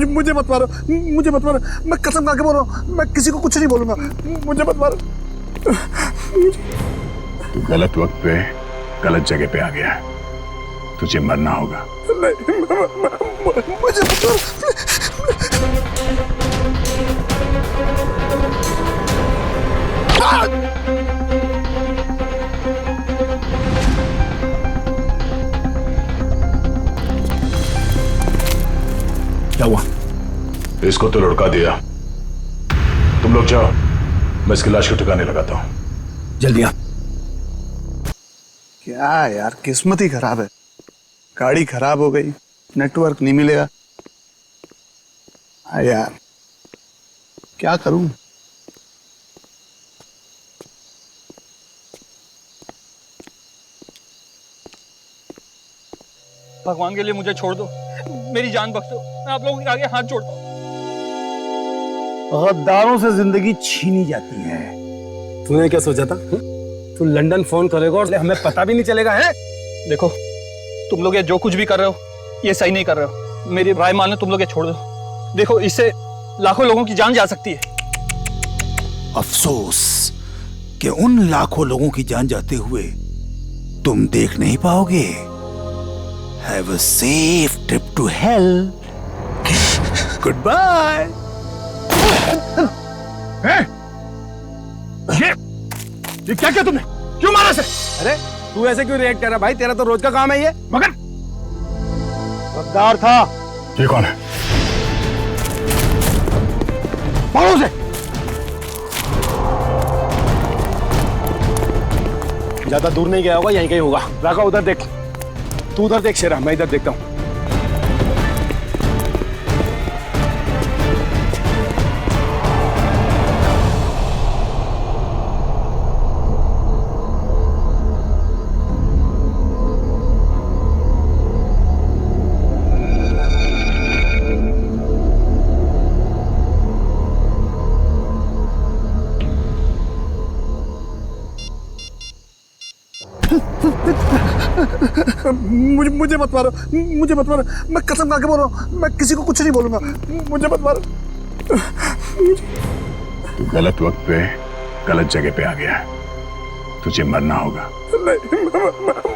मुझे मत मारो, मुझे मत मारो, मैं कसम खा के बोल रहा हूँ, मैं किसी को कुछ नहीं बोलूंगा, मुझे मत मारो। तू गलत वक्त पे गलत जगह पे आ गया है, तुझे मरना होगा। नहीं, मुझे मत मारो। क्या हुआ? इसको तो लुढ़का दिया। तुम लोग जाओ, मैं इसकी लाश को ठिकाने लगाता हूं। जल्दी आ। क्या यार, किस्मत ही खराब है, गाड़ी खराब हो गई, नेटवर्क नहीं मिलेगा। हाँ यार, क्या करूं? भगवान के लिए मुझे छोड़ दो, मेरी जान बख्श दो, मैं आप लोगों के आगे हाथ जोड़ता हूँ। गद्दारों से जिंदगी छीनी जाती है। तूने क्या सोचा था? तू लंदन फोन करेगा और हमें पता भी नहीं चलेगा है? देखो, तुम लोग ये जो कुछ भी कर रहे हो ये सही नहीं कर रहे हो। मेरी राय मान लो, तुम लोग ये छोड़ दो। देखो, इससे लाखों लोगों की जान जा सकती है। अफसोस कि उन लाखों लोगों की जान जाते हुए तुम देख नहीं पाओगे। Have a safe trip to hell. Goodbye. ये क्या किया तुमने? क्यों मारा इसे? अरे तू ऐसे क्यों रिएक्ट कर रहा भाई? तेरा तो रोज का काम है ये। मगर गद्दार था। ये कौन है? मारो उसे। ज्यादा दूर नहीं गया होगा, यहीं कहीं होगा। राका उधर देख, तू उधर देख शेरा, मैं इधर देखता हूं। मुझे मत मारो, मुझे मत मारो, मैं कसम खा के बोल रहा हूँ, मैं किसी को कुछ नहीं बोलूंगा, मुझे मत मारो। तू गलत वक्त पे गलत जगह पे आ गया है, तुझे मरना होगा। नहीं, मुझे मत मारो।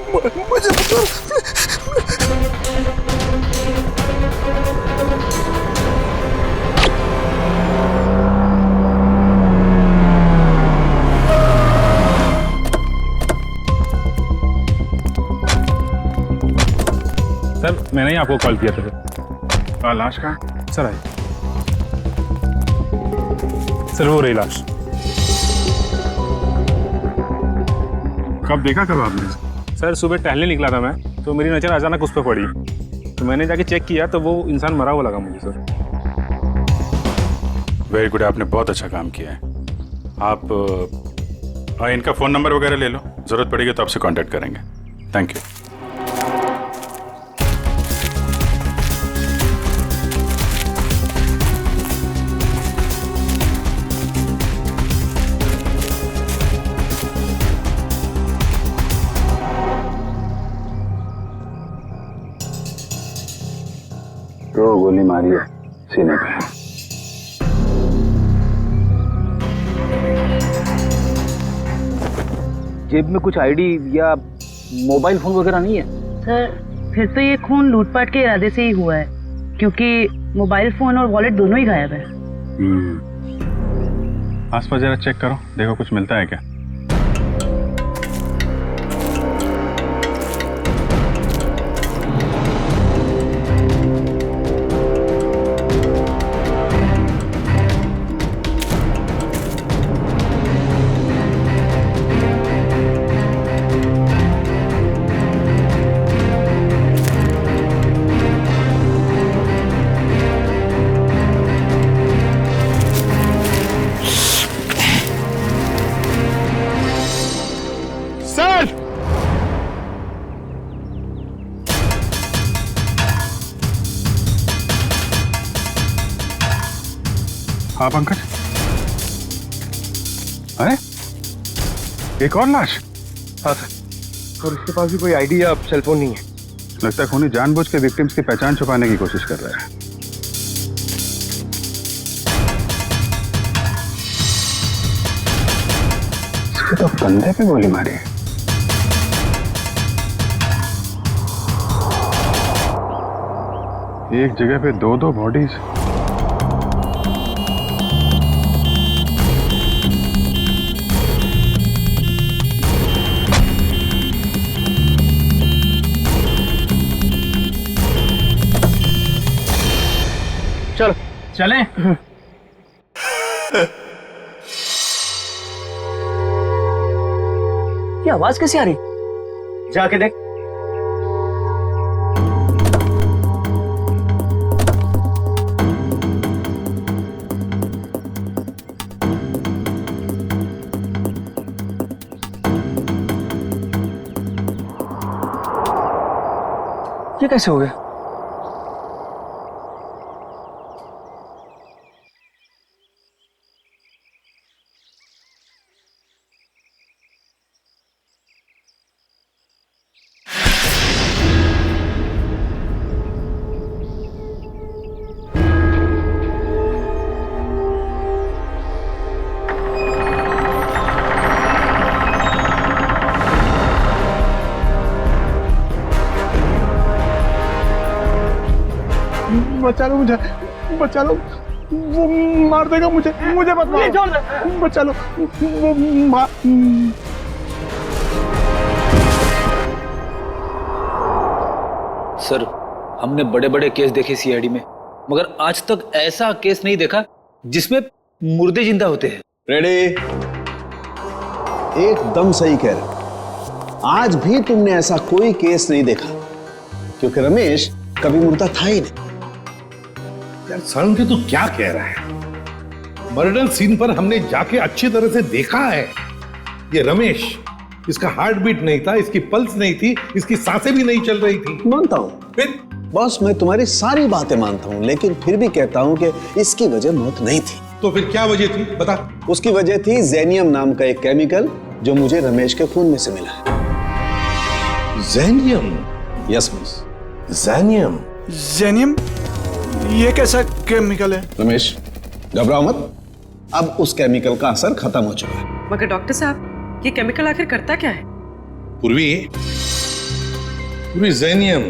सर, मैंने ही आपको कॉल किया था। लाश कहाँ? Sir I. सर वो रही लाश। कब देखा कब आपने? सर सुबह टहलने निकला था मैं, तो मेरी नज़र अचानक उस पर पड़ी, तो मैंने जाके चेक किया तो वो इंसान मरा हुआ लगा मुझे। सर वेरी गुड, आपने बहुत अच्छा काम किया है। आप इनका फ़ोन नंबर वगैरह ले लो, ज़रूरत पड़ेगी तो आपसे कांटेक्ट करेंगे। Thank you. तो गोली मारी है सीने पे। जेब में कुछ आईडी या मोबाइल फोन वगैरह नहीं है? सर, फिर तो ये खून लूटपाट के इरादे से ही हुआ है, क्योंकि मोबाइल फोन और वॉलेट दोनों ही गायब है। आसपास जरा चेक करो, देखो कुछ मिलता है क्या। हाँ पंकज, अरे एक और लाश। हाँ सर, और इसके पास भी कोई आईडी या सेलफोन नहीं है। लगता है खूनी जानबूझ के विक्टिम्स की पहचान छुपाने की कोशिश कर रहा है। इसके तो कंधे पे गोली मारी है। एक जगह पे दो बॉडीज। चलो चलें। ये आवाज कैसी आ रही? जाके देख। ये कैसे हो गया? बचा लो मुझे, बचा लो, वो मार देगा मुझे, मुझे मत मारो, बचा लो, वो सर, हमने बड़े बड़े केस देखे सीआईडी में, मगर आज तक ऐसा केस नहीं देखा जिसमें मुर्दे जिंदा होते हैं। रेडी? एकदम सही कह रहे। आज भी तुमने ऐसा कोई केस नहीं देखा, क्योंकि रमेश कभी मुर्दा था ही नहीं। यार सालुंखे तू क्या कह रहा है? मर्डर सीन पर हमने जाके अच्छी तरह से देखा है। ये रमेश, इसका हार्ट बीट नहीं था, इसकी पल्स नहीं थी, इसकी सांसें भी नहीं चल रही थी। मानता हूं फिर बॉस, मैं तुम्हारी सारी बातें मानता हूं, लेकिन फिर भी कहता हूं कि इसकी वजह मौत नहीं थी। तो फिर क्या वजह थी बता? उसकी वजह थी जेनियम नाम का एक केमिकल जो मुझे रमेश के खून में से मिला है। जेनियम? Yes boss. जेनियम? जेनियम? ये कैसा केमिकल है? रमेश घबराओ मत, अब उस केमिकल का असर खत्म हो चुका है। मगर डॉक्टर साहब, ये केमिकल आखिर करता क्या है? पूर्वी जेनियम,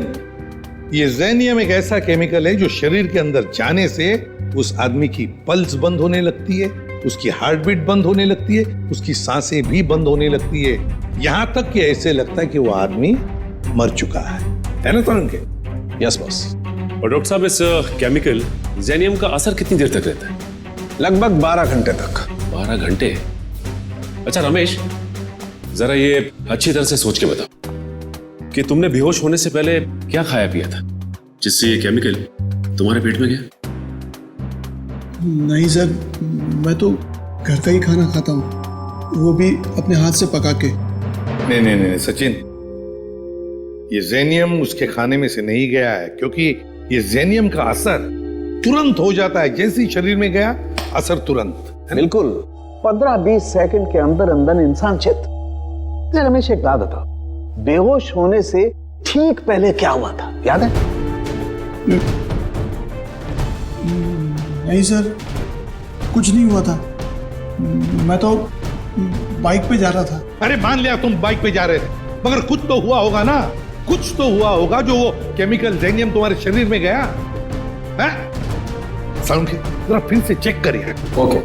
ये जेनियम एक ऐसा केमिकल है जो शरीर के अंदर जाने से उस आदमी की पल्स बंद होने लगती है, उसकी हार्ट बीट बंद होने लगती है, उसकी सांसें भी बंद होने लगती है, यहां तक कि ऐसे लगता है कि वो आदमी मर चुका है ना सालुंखे? Yes boss. और डॉक्टर साहब, इस केमिकल जेनियम का असर कितनी देर तक रहता है? लगभग 12 घंटे तक। 12 घंटे? अच्छा रमेश, जरा ये अच्छी तरह से सोच के बताओ कि तुमने बेहोश होने से पहले क्या खाया पिया था जिससे ये केमिकल तुम्हारे पेट में गया? नहीं सर, मैं तो घर का ही खाना खाता हूँ, वो भी अपने हाथ से पका के। नहीं सचिन, ये जेनियम उसके खाने में से नहीं गया है, क्योंकि ये जेनियम का असर तुरंत हो जाता है, जैसे ही शरीर में गया असर तुरंत। बिल्कुल 15-20 सेकंड के अंदर अंदर इंसान चित। रमेश एक बात बताओ, बेहोश होने से ठीक पहले क्या हुआ था, याद है? नहीं सर, कुछ नहीं हुआ था, मैं तो बाइक पे जा रहा था। अरे मान लिया तुम बाइक पे जा रहे थे, मगर कुछ तो हुआ होगा ना, कुछ तो हुआ होगा जो वो केमिकल जेनियम तुम्हारे शरीर में गया है? सालुंखे जरा फिर से चेक करिए। ओके,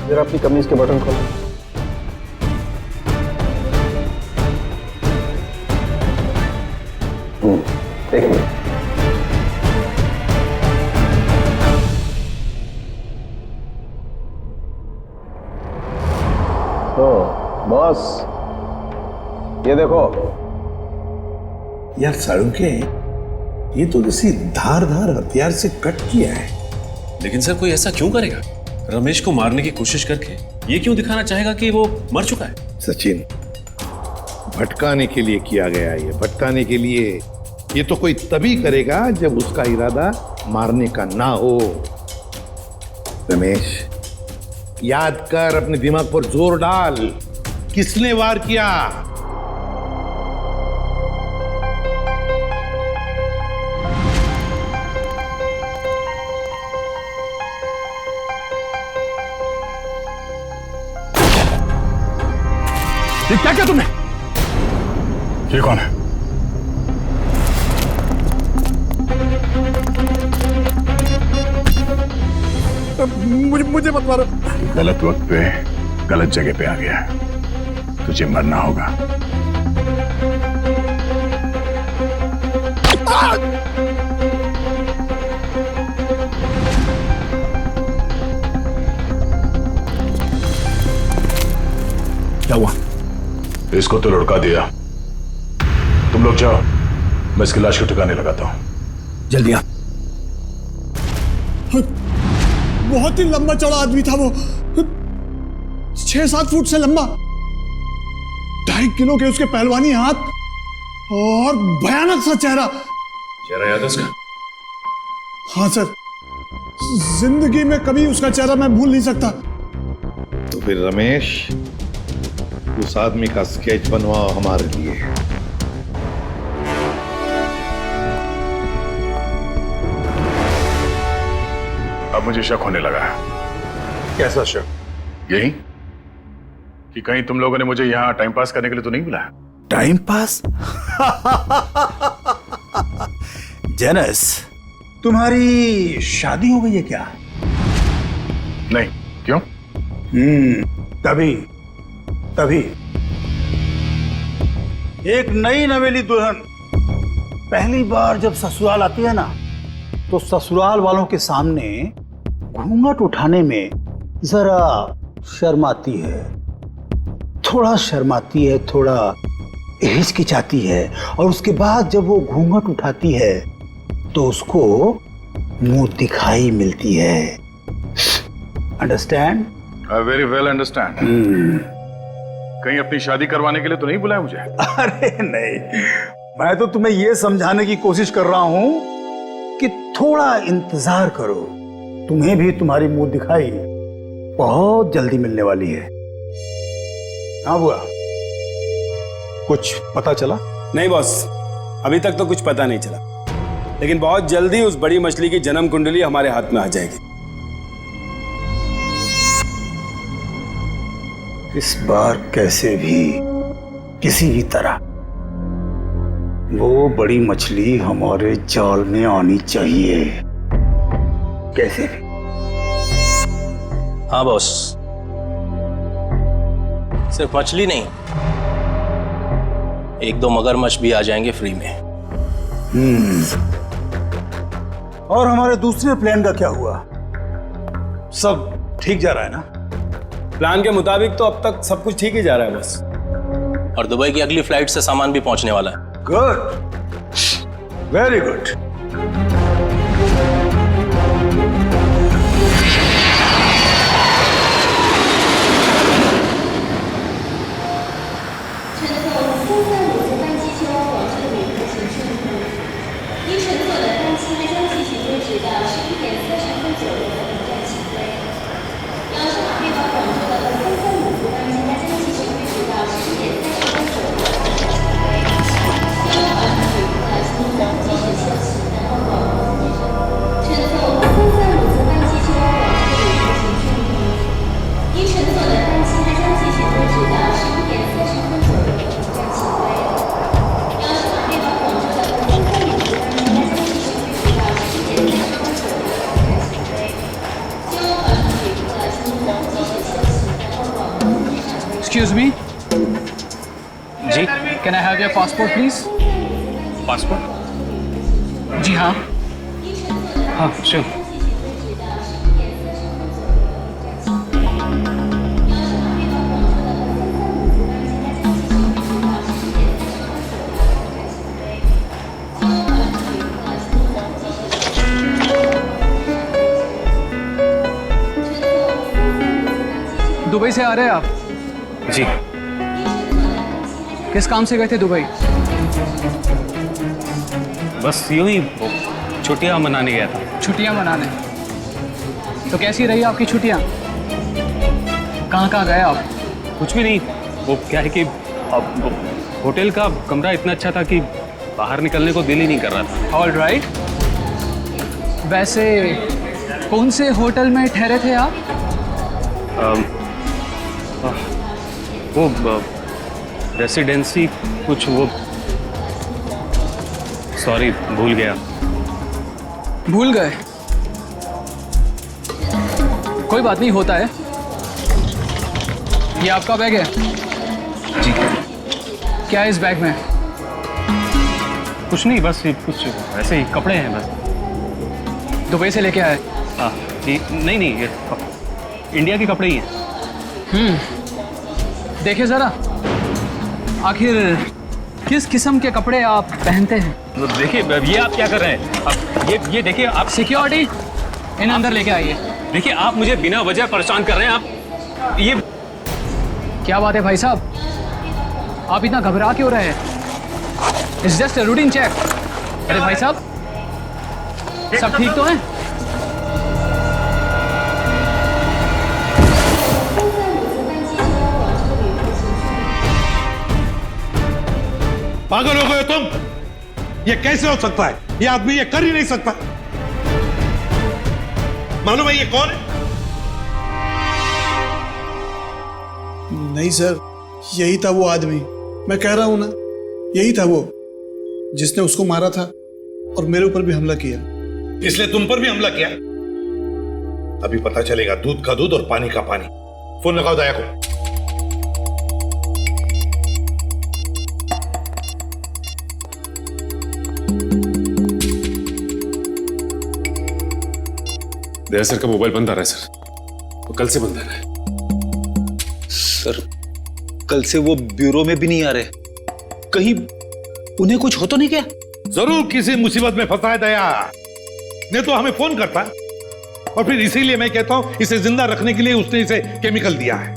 जरा अपनी कमीज के बटन खोलो। एक मिनट। तो बॉस ये देखो। यार सालुंखे, ये तो किसी धारदार हथियार से कट किया है। लेकिन सर, कोई ऐसा क्यों करेगा? रमेश को मारने की कोशिश करके ये क्यों दिखाना चाहेगा कि वो मर चुका है? सचिन, भटकाने के लिए किया गया है, ये भटकाने के लिए। ये तो कोई तभी करेगा जब उसका इरादा मारने का ना हो। रमेश, याद कर, अपने दिमाग पर जोर डाल, किसने वार किया? ये क्या किया तुमने? ये कौन है? मुझे मत मारो। गलत वक्त पे गलत जगह पे आ गया, तुझे मरना होगा। क्या हुआ? इसको तो लुढ़का दिया। तुम लोग जाओ, मैं इसकी लाश को ठिकाने लगाता हूं। जल्दी आ। बहुत ही लंबा चौड़ा आदमी था वो, 6-7 फुट से लंबा, 2.5 किलो के उसके पहलवानी हाथ और भयानक सा चेहरा। चेहरा याद है उसका? हाँ सर, जिंदगी में कभी उसका चेहरा मैं भूल नहीं सकता। तो फिर रमेश, उस आदमी का स्केच बनवाओ हमारे लिए। अब मुझे शक होने लगा। कैसा शक? यही कि कहीं तुम लोगों ने मुझे यहां टाइम पास करने के लिए तो नहीं बुलाया? Time pass? जेनस, तुम्हारी शादी हो गई है क्या? नहीं। क्यों? तभी एक नई नवेली दुल्हन पहली बार जब ससुराल आती है ना, तो ससुराल वालों के सामने घूंघट उठाने में जरा शर्माती है, थोड़ा हिचकिचाती है, और उसके बाद जब वो घूंघट उठाती है तो उसको मुंह दिखाई मिलती है। Understand? I very well understand. कहीं अपनी शादी करवाने के लिए तो नहीं बुलाया मुझे? अरे नहीं, मैं तो तुम्हें यह समझाने की कोशिश कर रहा हूं कि थोड़ा इंतजार करो, तुम्हें भी तुम्हारी मुंह दिखाई बहुत जल्दी मिलने वाली है। हाँ बुआ, कुछ पता चला? नहीं बॉस, अभी तक तो कुछ पता नहीं चला, लेकिन बहुत जल्दी उस बड़ी मछली की जन्म कुंडली हमारे हाथ में आ जाएगी। इस बार कैसे भी, किसी भी तरह वो बड़ी मछली हमारे जाल में आनी चाहिए, कैसे भी। हाँ बॉस, सिर्फ मछली नहीं, 1-2 मगरमच्छ भी आ जाएंगे फ्री में। और हमारे दूसरे प्लान का क्या हुआ? सब ठीक जा रहा है ना? प्लान के मुताबिक तो अब तक सब कुछ ठीक ही जा रहा है बस। और दुबई की अगली फ्लाइट से सामान भी पहुंचने वाला है। Good, very good. Excuse me. जी, can I have your passport please? Passport? जी हाँ। हाँ श्योर। दुबई से आ रहे हैं आप? जी। किस काम से गए थे दुबई? बस यूं ही छुट्टियां मनाने गया था। छुट्टियां मनाने? तो कैसी रही आपकी छुट्टियां? कहाँ कहाँ गए आप? कुछ भी नहीं, वो क्या है कि होटल का कमरा इतना अच्छा था कि बाहर निकलने को दिल ही नहीं कर रहा था। All right. वैसे कौन से होटल में ठहरे थे आप? वो रेसिडेंसी कुछ वो, सॉरी भूल गया। भूल गए? कोई बात नहीं, होता है। ये आपका बैग है? जी। क्या है इस बैग में? कुछ नहीं, बस ये कुछ ऐसे ही कपड़े हैं बस। दुबई से लेके आए? हाँ जी, नहीं नहीं, ये इंडिया के कपड़े ही हैं। देखिए जरा, आखिर किस किस्म के कपड़े आप पहनते हैं? देखिए, ये आप क्या कर रहे हैं? अब ये देखिए, आप सिक्योरिटी इन अंदर लेके आइए। देखिए, आप मुझे बिना वजह परेशान कर रहे हैं। आप ये क्या बात है भाई साहब, आप इतना घबरा क्यों रहे हैं? It's just a routine check. अरे भाई साहब, सब ठीक तो है? पागल हो गए हो तुम? ये कैसे हो सकता है? ये आदमी ये कर ही नहीं सकता। मालूम है ये कौन है? नहीं सर, यही था वो आदमी। मैं कह रहा हूं ना, यही था वो जिसने उसको मारा था और मेरे ऊपर भी हमला किया। इसलिए तुम पर भी हमला किया? अभी पता चलेगा दूध का दूध और पानी का पानी। फोन लगाओ दया को। दया सर का मोबाइल बंद आ रहा है सर, वो कल से बंद आ रहा है। सर, कल से वो ब्यूरो में भी नहीं आ रहे। कहीं उन्हें कुछ हो तो नहीं क्या? जरूर किसी मुसीबत में फंसा है दया, नहीं तो हमें फोन करता। और फिर इसीलिए मैं कहता हूं इसे जिंदा रखने के लिए उसने इसे केमिकल दिया है।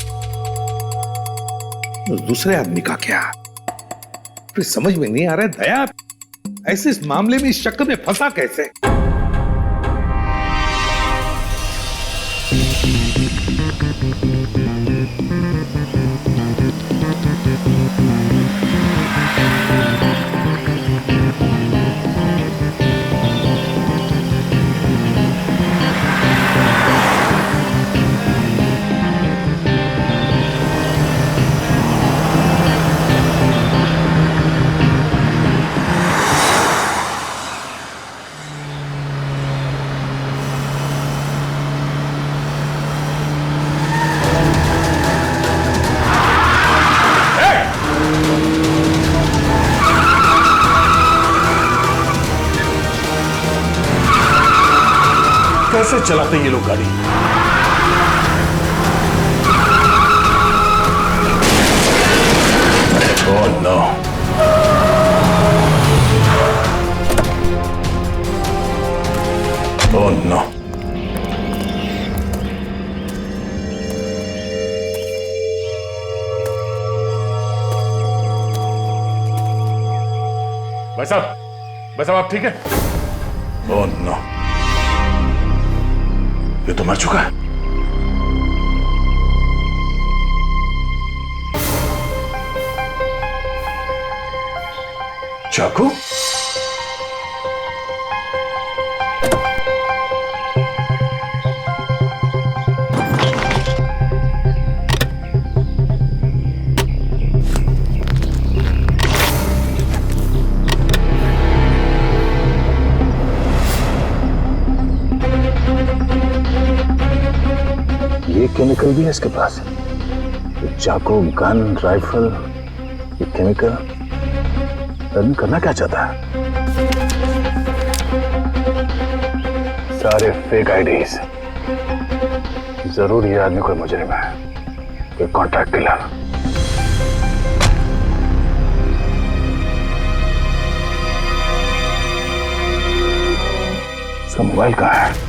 उस दूसरे आदमी का क्या? फिर समझ में नहीं आ रहा है दया, ऐसे इस मामले में इस चक्कर में फंसा कैसे? कैसे चलाते हैं ये लोग गाड़ी? Oh no. Oh no. भाई साहब आप ठीक है? Oh no. ये तो मर चुका है। चाकू? ये केमिकल भी है इसके पास। ये चाकू, गन, राइफल, ये केमिकल टर्न करना क्या चाहता है? सारे फेक आईडीज। जरूर ये आदमी कोई मुजरिम है, कोई कॉन्ट्रैक्ट किलर। इसका मोबाइल कहाँ है?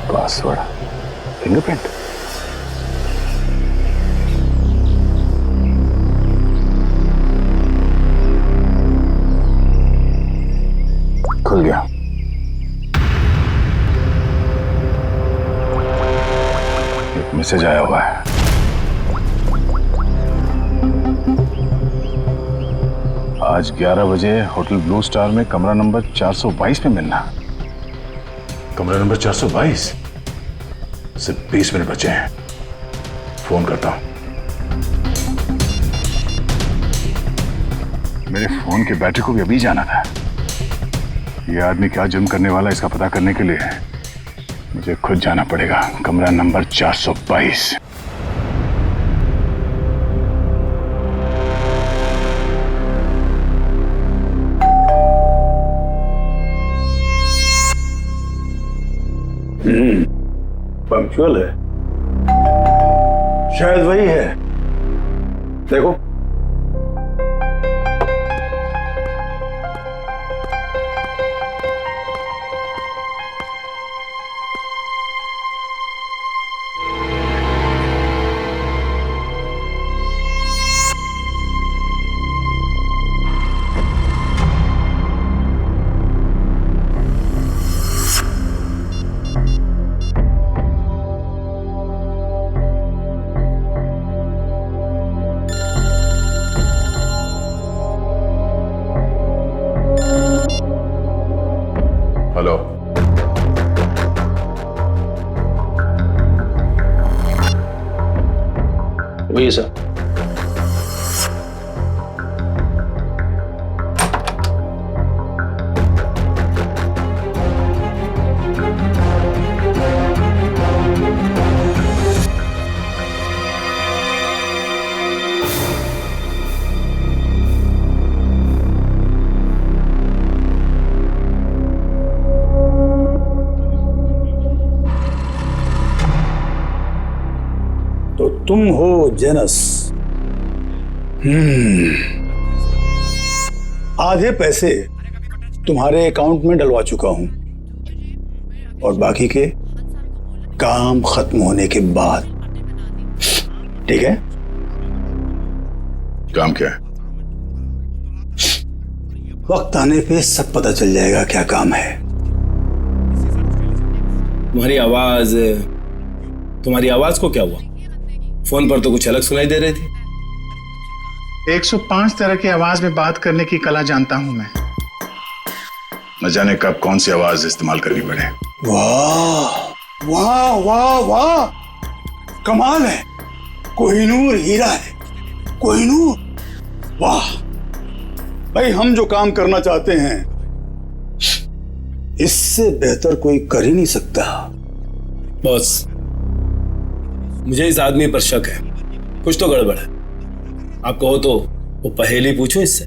Password, fingerprint. खुल गया। एक मैसेज आया हुआ है। आज 11 बजे होटल ब्लू स्टार में कमरा नंबर 422 में मिलना। कमरा नंबर 422? सिर्फ 20 मिनट बचे हैं, फोन करता हूं। मेरे फोन की बैटरी को भी अभी जाना था। ये आदमी क्या जुर्म करने वाला इसका पता करने के लिए मुझे खुद जाना पड़ेगा। कमरा नंबर 422। पंक्चुअल है, शायद वही है। देखो हेलो, वही सर। तो तुम हो जेनस। आधे पैसे तुम्हारे अकाउंट में डलवा चुका हूं और बाकी के काम खत्म होने के बाद। ठीक है? काम क्या है? वक्त आने पे सब पता चल जाएगा क्या काम है। तुम्हारी आवाज को क्या हुआ? फोन पर तो कुछ अलग सुनाई दे रही थी। 105 तरह की आवाज में बात करने की कला जानता हूं मैं। न जाने कब कौन सी आवाज इस्तेमाल करनी पड़े। वाह वाह वाह वाह, कमाल है। कोहिनूर हीरा है, कोहिनूर। वाह भाई, हम जो काम करना चाहते हैं इससे बेहतर कोई कर ही नहीं सकता। बॉस, मुझे इस आदमी पर शक है, कुछ तो गड़बड़ है। आप कहो तो वो पहेली पूछो इससे।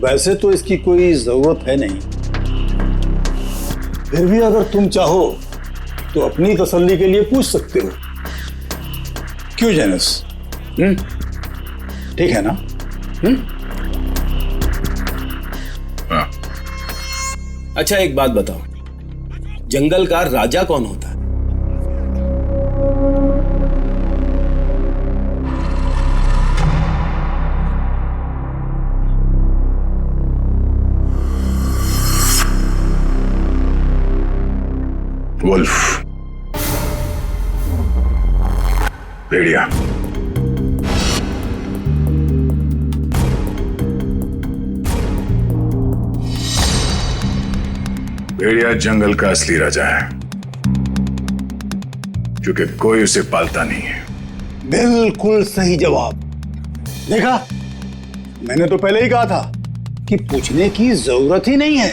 वैसे तो इसकी कोई जरूरत है नहीं, फिर भी अगर तुम चाहो तो अपनी तसल्ली के लिए पूछ सकते हो। क्यों जेनस? ठीक है ना? हाँ। अच्छा एक बात बताओ, जंगल का राजा कौन होता है? वुल्फ, भेड़िया। भेड़िया जंगल का असली राजा है, क्योंकि कोई उसे पालता नहीं है। बिल्कुल सही जवाब। देखा, मैंने तो पहले ही कहा था कि पूछने की जरूरत ही नहीं है।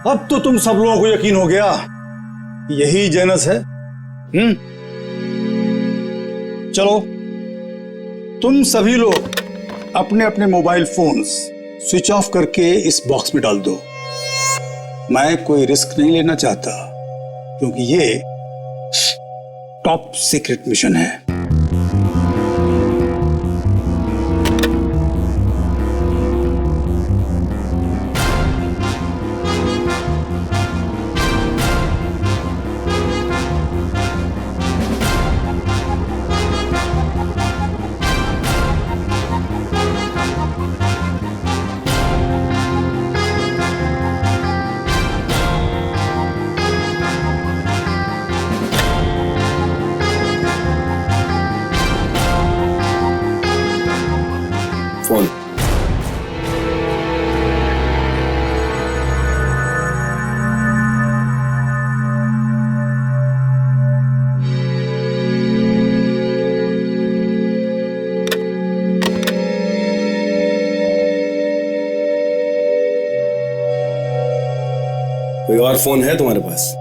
अब तो तुम सब लोगों को यकीन हो गया, यही जेनस है। चलो, तुम सभी लोग अपने अपने मोबाइल फोन्स स्विच ऑफ करके इस बॉक्स में डाल दो। मैं कोई रिस्क नहीं लेना चाहता, क्योंकि ये टॉप सीक्रेट मिशन है। कोई और फोन है तुम्हारे पास?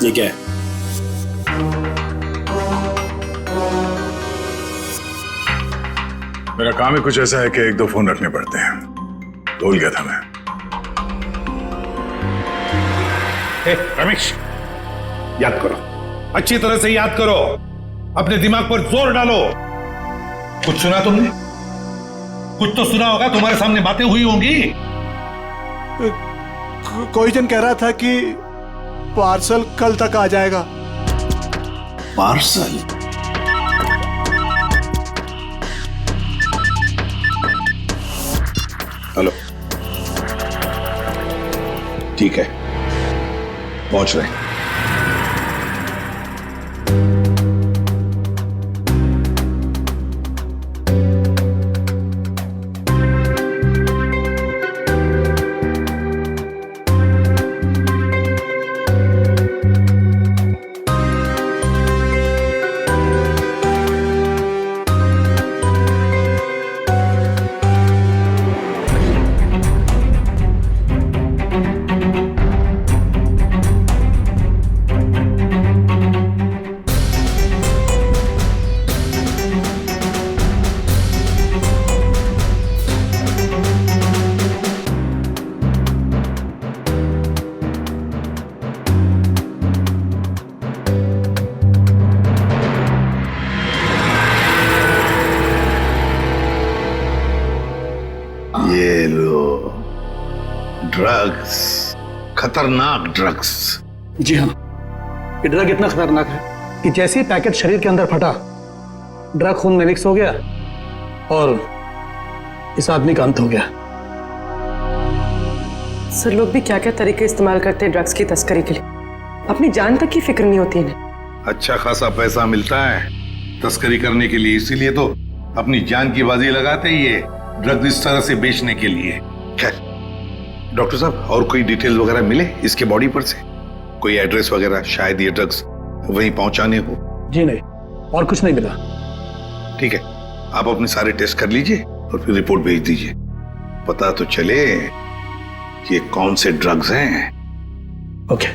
ये क्या है? मेरा काम ही कुछ ऐसा है कि एक दो फोन रखने पड़ते हैं। भूल गया था मैं। रमेश, याद करो, अच्छी तरह से याद करो, अपने दिमाग पर जोर डालो। कुछ सुना तुमने? कुछ तो सुना होगा, तुम्हारे सामने बातें हुई होंगी। कोई जन कह रहा था कि पार्सल कल तक आ जाएगा। पार्सल? हेलो, ठीक है, पहुंच रहे हैं। ये लो ड्रग्स, खतरनाक ड्रग्स। जी हाँ, ये ड्रग इतना खतरनाक है कि जैसे ही पैकेट शरीर के अंदर फटा, ड्रग खून में मिक्स हो गया और इस आदमी का अंत हो गया। सर, लोग भी क्या क्या तरीके इस्तेमाल करते हैं ड्रग्स की तस्करी के लिए, अपनी जान तक की फिक्र नहीं होती इन्हें। अच्छा खासा पैसा मिलता है तस्करी करने के लिए, इसीलिए तो अपनी जान की बाजी लगाते ही ये ड्रग्स इस तरह से बेचने के लिए। खैर डॉक्टर साहब, और कोई डिटेल वगैरह मिले इसके बॉडी पर से? कोई एड्रेस वगैरह, शायद ये ड्रग्स वहीं पहुंचाने हो? जी नहीं, और कुछ नहीं मिला। ठीक है, आप अपने सारे टेस्ट कर लीजिए और फिर रिपोर्ट भेज दीजिए, पता तो चले कि ये कौन से ड्रग्स हैं। Okay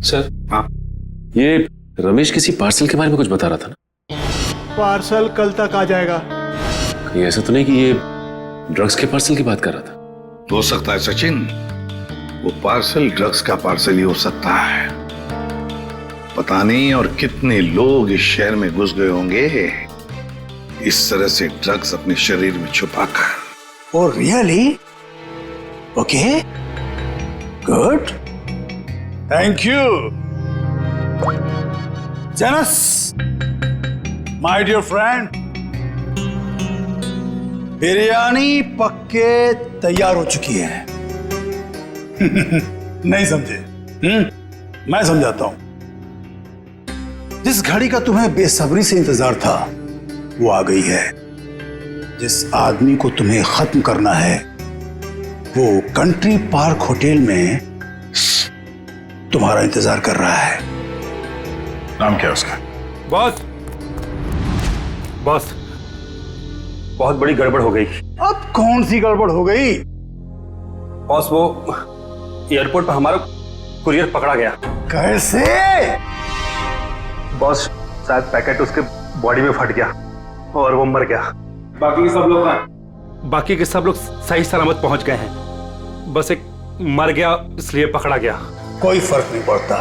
sir. हाँ, ये रमेश किसी पार्सल के बारे में कुछ बता रहा था ना? पार्सल कल तक आ जाएगा। कहीं ऐसा तो नहीं कि ये ड्रग्स के पार्सल की बात कर रहा था? हो सकता है सचिन, वो पार्सल ड्रग्स का पार्सल ही हो सकता है। पता नहीं और कितने लोग इस शहर में घुस गए होंगे इस तरह से ड्रग्स अपने शरीर में छुपाकर। Oh really? Okay, good, thank you. जेनस, माय डियर फ्रेंड, बिरयानी पक्के तैयार हो चुकी है। नहीं समझे? मैं समझाता हूं। जिस घड़ी का तुम्हें बेसब्री से इंतजार था वो आ गई है। जिस आदमी को तुम्हें खत्म करना है वो कंट्री पार्क होटल में तुम्हारा इंतजार कर रहा है। नाम क्या है उसका? बॉस, बॉस, बहुत बड़ी गड़बड़ हो गई। अब कौन सी गड़बड़ हो गई? बॉस, वो एयरपोर्ट पर हमारा कुरियर पकड़ा गया। कैसे? बॉस, शायद पैकेट उसके बॉडी में फट गया और वो मर गया। बाकी के सब लोग सही सलामत पहुंच गए हैं, बस एक मर गया इसलिए पकड़ा गया। कोई फर्क नहीं पड़ता,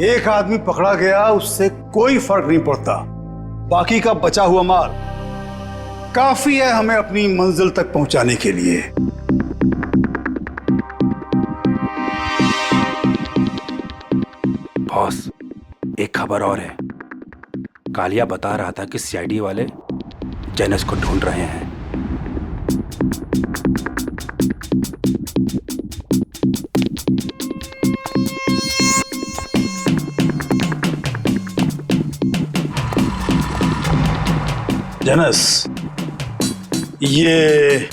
एक आदमी पकड़ा गया उससे कोई फर्क नहीं पड़ता। बाकी का बचा हुआ माल काफी है हमें अपनी मंजिल तक पहुंचाने के लिए। बॉस, एक खबर और है। कालिया बता रहा था कि सीआईडी वाले जेनस को ढूंढ रहे हैं। जनस, ये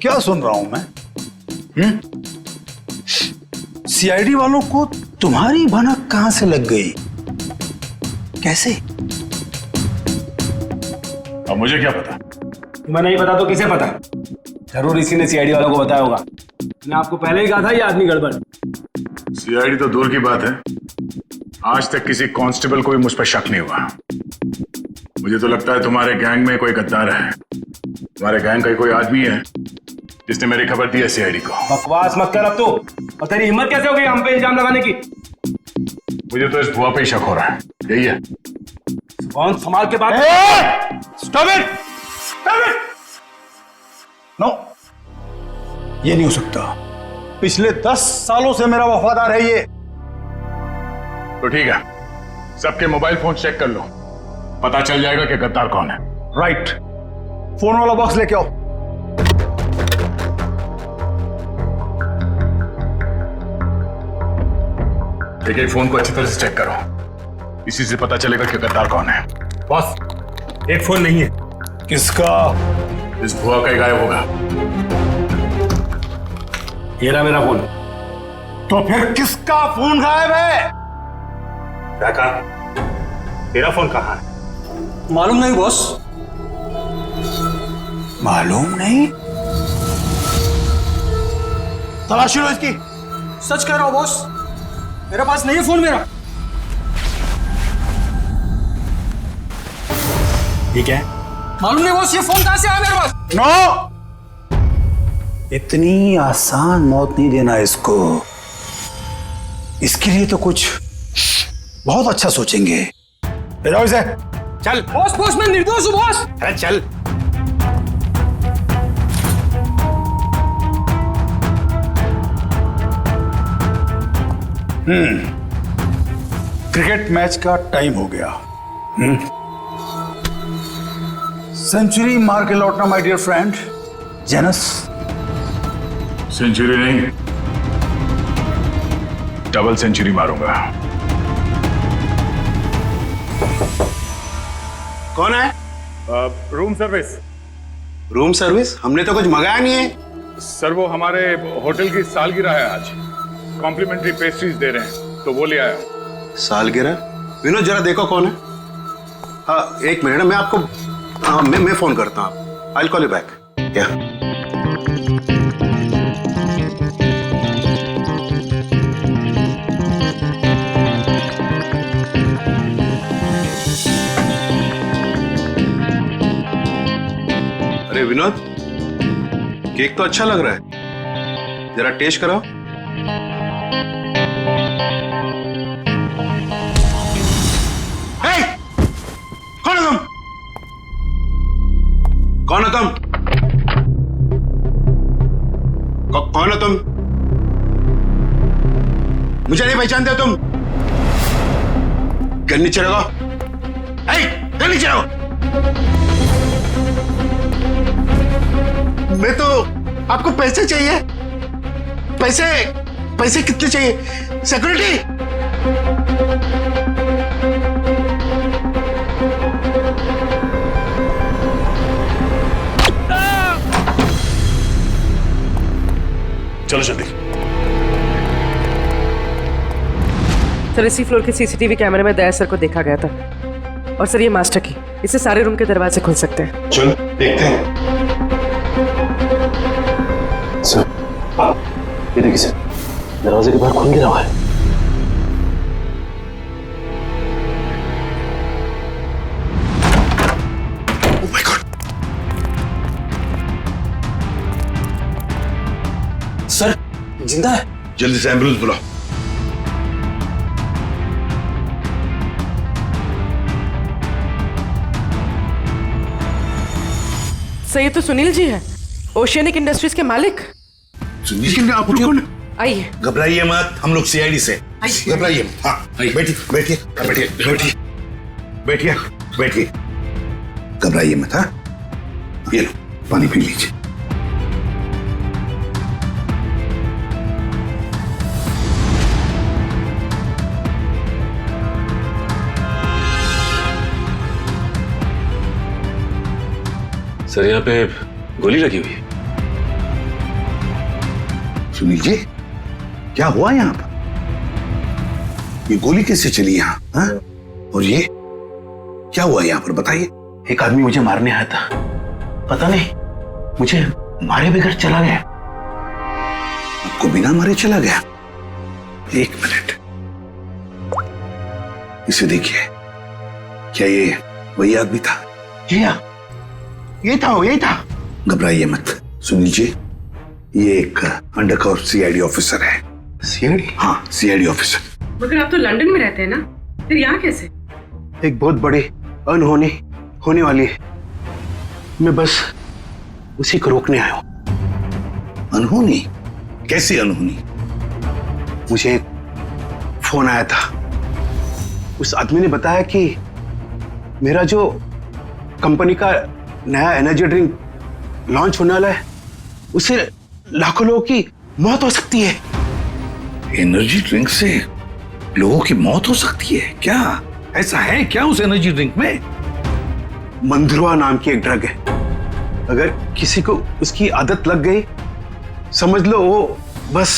क्या सुन रहा हूं मैं? सीआईडी वालों को तुम्हारी भनक कहां से लग गई? कैसे? अब मुझे क्या पता? तुम्हें नहीं पता तो किसे पता? जरूर इसी ने सीआईडी वालों को बताया होगा। मैंने आपको पहले ही कहा था ये आदमी गड़बड़। सीआईडी तो दूर की बात है, आज तक किसी कांस्टेबल को भी मुझ पर शक नहीं हुआ। मुझे तो लगता है तुम्हारे गैंग में कोई गद्दार है। तुम्हारे गैंग का कोई आदमी है जिसने मेरी खबर दी है सीआईडी को। बकवास मत कर अब तो। और तेरी हिम्मत कैसे हो गई हम पे इल्जाम लगाने की? मुझे तो इस बुआ पे ही शक हो रहा है। यही है। कौन संभाल के बात? Stop it! Stop it! No, ये नहीं हो सकता। पिछले 10 सालों से मेरा वफादार है ये। तो ठीक है, सबके मोबाइल फोन चेक कर लो, पता चल जाएगा कि गद्दार कौन है। राइट, फोन वाला बॉक्स लेके आओ। एक फोन को अच्छी तरह से चेक करो, इसी से पता चलेगा कि गद्दार कौन है। बॉस, एक फोन नहीं है। किसका? इस बुआ का ही गायब होगा। ये रहा मेरा फोन। तो फिर किसका फोन गायब है? क्या कहा? तेरा फोन कहाँ है? मालूम नहीं बॉस। मालूम नहीं? तलाशी लो इसकी। सच कह रहा हूं बॉस, मेरे पास नहीं है फोन मेरा। ठीक है, मालूम नहीं बॉस, ये फोन कहां से आया मेरे पास? नो! इतनी आसान मौत नहीं देना इसको। इसके लिए तो कुछ बहुत अच्छा सोचेंगे। ले जाओ इसे। चल बॉस, बॉस मैं निर्दोष हूं बॉस। अरे चल। क्रिकेट मैच का टाइम हो गया। सेंचुरी मार के लौटना माय डियर फ्रेंड जेनस। सेंचुरी नहीं, डबल सेंचुरी मारूंगा। कौन है? Room service. Room service? हमने तो कुछ मंगाया नहीं है। सर वो हमारे होटल की सालगिरह है आज, कॉम्प्लीमेंट्री पेस्ट्रीज दे रहे हैं तो वो ले आया। सालगिरह? विनोद जरा देखो कौन है। हाँ एक मिनट, मैं आपको मैं फोन करता हूँ। I will call you back. क्या? अरे विनोद, केक तो अच्छा लग रहा है, जरा टेस्ट कराओ। कौन है तुम? कौन है तुम? कौन है तुम? मुझे नहीं पहचानते हो तुम? गन नीचे रखो। गन नीचे रखो। मैं तो आपको पैसे चाहिए। पैसे? पैसे कितने चाहिए? सिक्योरिटी? चलो जल्दी। सर इसी फ्लोर के सीसीटीवी कैमरे में दया सर को देखा गया था। और सर ये मास्टर की, इससे सारे रूम के दरवाजे खुल सकते हैं। चल देखते हैं। सर ये देखिए सर, दरवाजे के बाहर खून गिरा हुआ है। सर जिंदा है। जल्दी से एम्बुलेंस बुलाओ। सर ये तो सुनील जी है, ओशियनिक इंडस्ट्रीज के मालिक। सुनील, आप कौन? आइए। घबराइए मत, हम लोग सीआईडी से। घबराइए मत। हाँ बैठिए बैठिए बैठिए बैठिए बैठिए बैठिए। घबराइए मत। हाँ ये लो पानी पी लीजिए। सर यहाँ पे गोली लगी हुई है। सुनील जी, क्या हुआ यहाँ पर? ये गोली कैसे चली यहाँ? हाँ? और ये क्या हुआ यहाँ पर, बताइए। एक आदमी मुझे मारने आया था, पता नहीं मुझे मारे बगैर चला गया। आपको बिना मारे चला गया? एक मिनट, इसे देखिए, क्या ये वही आदमी था? जी हाँ, यही था, यही था। घबराइए मत सुनील जी, ये एक अंडरकवर सीआईडी ऑफिसर है। सीआईडी? हाँ, सीआईडी ऑफिसर। मगर आप तो लंदन में रहते हैं ना, फिर यहाँ कैसे? एक बहुत बड़ी अनहोनी होने वाली है, मैं बस उसी को रोकने आया हूं। अनहोनी? कैसी अनहोनी? मुझे एक फोन आया था, उस आदमी ने बताया कि मेरा जो कंपनी का नया एनर्जी ड्रिंक लॉन्च होने वाला है, उससे लाखों लोगों की मौत हो सकती है। एनर्जी ड्रिंक से लोगों की मौत हो सकती है? क्या ऐसा है क्या उस एनर्जी ड्रिंक में? मंधुआ नाम की एक ड्रग है, अगर किसी को उसकी आदत लग गई, समझ लो वो बस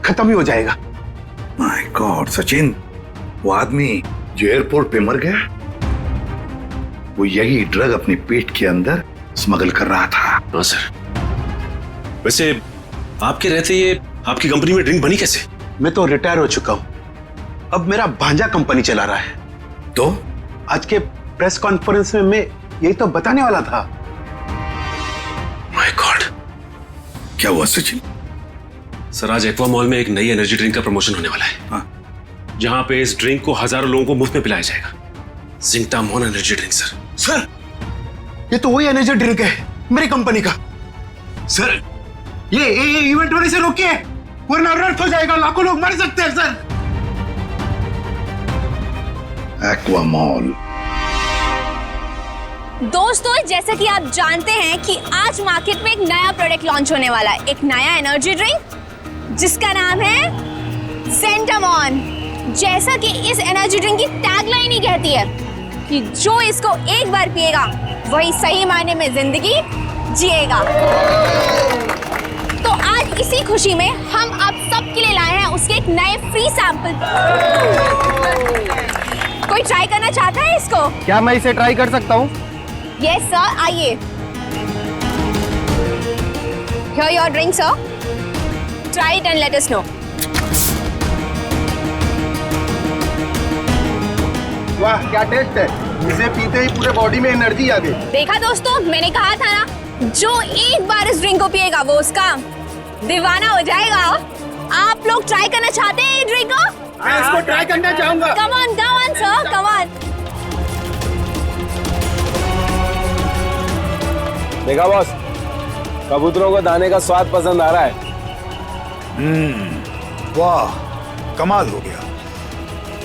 खत्म ही हो जाएगा। माय गॉड सचिन, वो आदमी जो एयरपोर्ट पे मर गया, वो यही ड्रग अपने पेट के अंदर स्मगल कर रहा था। हाँ सर। वैसे आपके रहते ये आपकी कंपनी में ड्रिंक बनी कैसे? मैं तो रिटायर हो चुका हूं, अब मेरा भांजा कंपनी चला रहा है। तो आज के प्रेस कॉन्फ्रेंस में मैं यही तो बताने वाला था। माय गॉड, क्या हुआ सचिन? सर आज एक्वा मॉल में एक नई एनर्जी ड्रिंक का प्रमोशन होने वाला है। हाँ। जहां पे इस ड्रिंक को हजारों लोगों को मुफ्त में पिलाया जाएगा। जिंकटामॉन एनर्जी ड्रिंक सर। सर ये तो वही एनर्जी ड्रिंक है मेरी कंपनी का। सर ये इवेंट होने से रोकिए, वरना अनर्थ हो जाएगा, लाखों लोग मर सकते हैं सर। Aqua mall. दोस्तों, जैसा कि आप जानते हैं कि आज मार्केट में एक नया प्रोडक्ट लॉन्च होने वाला है, एक नया एनर्जी ड्रिंक जिसका नाम है ज़ेंटामॉन। जैसा कि इस एनर्जी ड्रिंक की टैगलाइन ही कहती है कि जो इसको एक बार पिएगा वही सही मायने में जिंदगी जिएगा। तो आज इसी खुशी में हम आप सबके लिए लाए हैं उसके एक नए फ्री सैंपल। कोई ट्राई करना चाहता है इसको? क्या मैं इसे ट्राई कर सकता हूँ? यस सर, आइए। Here your drink, sir. Try it and let us know. वाह क्या टेस्ट है, इसे पीते ही पूरे बॉडी में एनर्जी आ गई। देखा दोस्तों, मैंने कहा था ना, जो एक बार इस ड्रिंक को पिएगा वो उसका दीवाना हो जाएगा। आप लोग ट्राई करना चाहते हैं ये ड्रिंक को? मैं इसको ट्राई करना चाहूंगा। Come on, sir, come on. देखा बॉस, कबूतरों को दाने का स्वाद पसंद आ रहा है। वाह कमाल हो गया।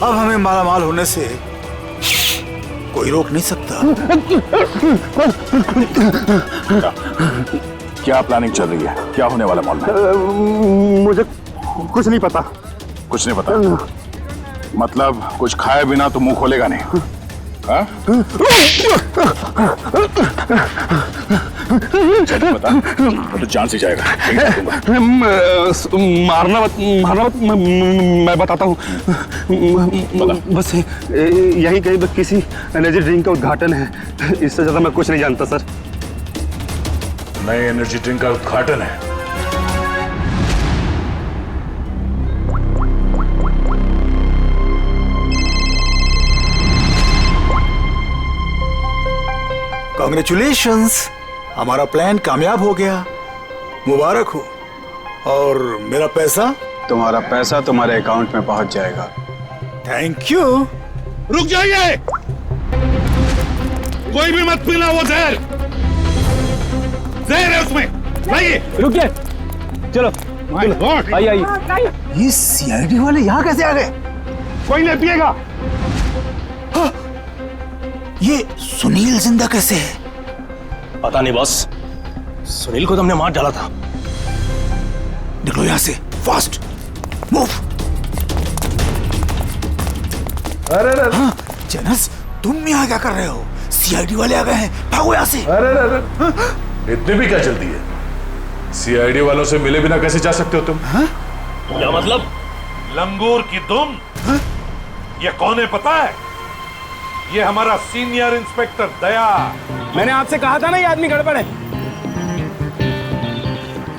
अब हमें मालामाल होने से कोई रोक नहीं सकता। क्या प्लानिंग चल रही है? क्या होने वाला मॉल में? मुझे कुछ नहीं पता। कुछ नहीं पता? मतलब कुछ खाए बिना तो मुंह खोलेगा नहीं? हाँ? बता, तो जान से जाएगा। मारना मत, मैं बताता हूँ। बस यही कहीं किसी एनर्जी ड्रिंक का उद्घाटन है, इससे ज्यादा मैं कुछ नहीं जानता सर। नए एनर्जी ड्रिंक का उद्घाटन है? कांग्रेचुलेशंस, हमारा प्लान कामयाब हो गया, मुबारक हो। और मेरा पैसा? तुम्हारा पैसा तुम्हारे अकाउंट में पहुंच जाएगा। Thank you. रुक जाइए, कोई भी मत पीना वो जहर। जहर है उसमें, लाइए। रुकिए, चलो आइए। ये सीआईडी वाले यहाँ कैसे आ गए? कोई नहीं पिएगा। ये सुनील जिंदा कैसे है? पता नहीं बॉस, सुनील को तुमने मार डाला था। निकलो यहाँ से, फास्ट मूव। अरे हाँ, जनस तुम यहाँ क्या कर रहे हो? सीआईडी वाले आ गए हैं, भागो यहाँ से। अरे अरे इतनी भी क्या जल्दी है? सीआईडी वालों से मिले बिना कैसे जा सकते हो तुम? क्या मतलब? लंगूर की दुम? ये कौन है पता है? ये हमारा सीनियर इंस्पेक्टर दया। मैंने आपसे कहा था ना ये आदमी गड़बड़ है।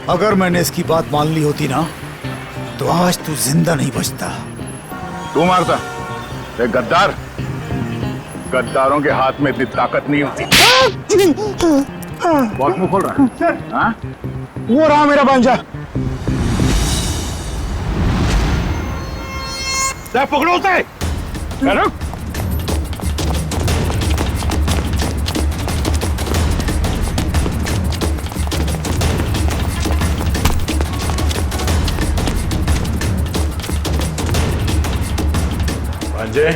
अगर मैंने इसकी बात मान ली होती ना तो आज तू जिंदा नहीं बचता। तू मारता? एक गद्दार, गद्दारों के हाथ में इतनी ताकत नहीं होती। बहुत मुंह खोल रहा है। हाँ? वो रहा मेरा भांजा। पकड़ो उसे। भांजे,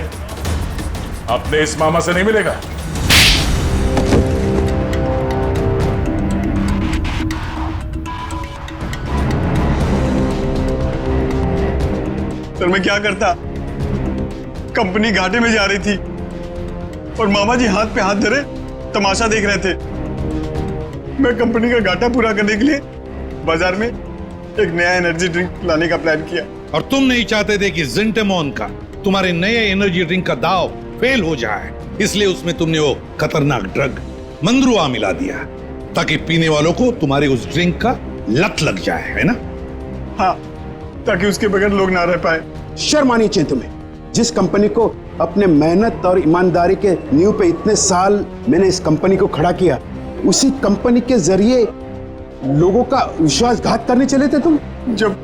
अपने इस मामा से नहीं मिलेगा। सर मैं क्या करता? कंपनी घाटे में जा रही थी और मामा जी हाथ पे हाथ धरे तमाशा देख रहे थे। मैं कंपनी का घाटा पूरा करने के लिए बाजार में एक नया एनर्जी ड्रिंक लाने का प्लान किया। और तुम नहीं चाहते थे कि जिंटेमॉन का, तुम्हारे नए एनर्जी ड्रिंक का दाव फेल हो जाए, इसलिए उसमें तुमने वो खतरनाक ड्रग मंद्रुआ मिला दिया ताकि पीने वालों को तुम्हारे उस ड्रिंक का लत लग जाए, है ना? हाँ, ताकि उसके बगैर लोग ना रह पाए। शर्म आनी चाहिए तुम्हें। जिस कंपनी को अपने मेहनत और ईमानदारी के नींव पे इतने साल मैंने इस कंपनी को खड़ा किया, उसी कंपनी के जरिए लोगों का विश्वासघात करने चले थे तुम। जब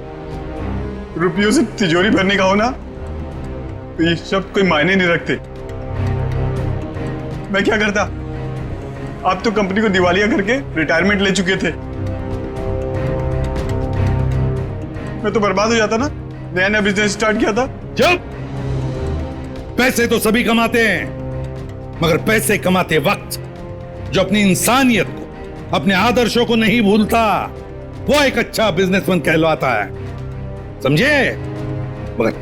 रुपयों से तिजोरी भरने का हो ना तो ये शब्द कोई मायने नहीं रखते। मैं क्या करता? आप तो कंपनी को दिवालिया करके रिटायरमेंट ले चुके थे। मैं तो बर्बाद हो जाता ना, नया नया बिजनेस स्टार्ट किया था। जब पैसे तो सभी कमाते हैं, मगर पैसे कमाते वक्त जो अपनी इंसानियत को, अपने आदर्शों को नहीं भूलता, वो एक अच्छा बिजनेसमैन कहलाता है, समझे? मगर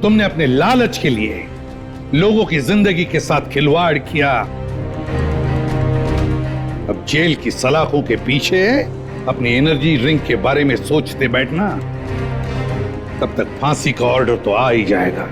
तुमने अपने लालच के लिए लोगों की जिंदगी के साथ खिलवाड़ किया। अब जेल की सलाखों के पीछे अपनी एनर्जी ड्रिंक के बारे में सोचते बैठना, तब तक फांसी का ऑर्डर तो आ ही जाएगा।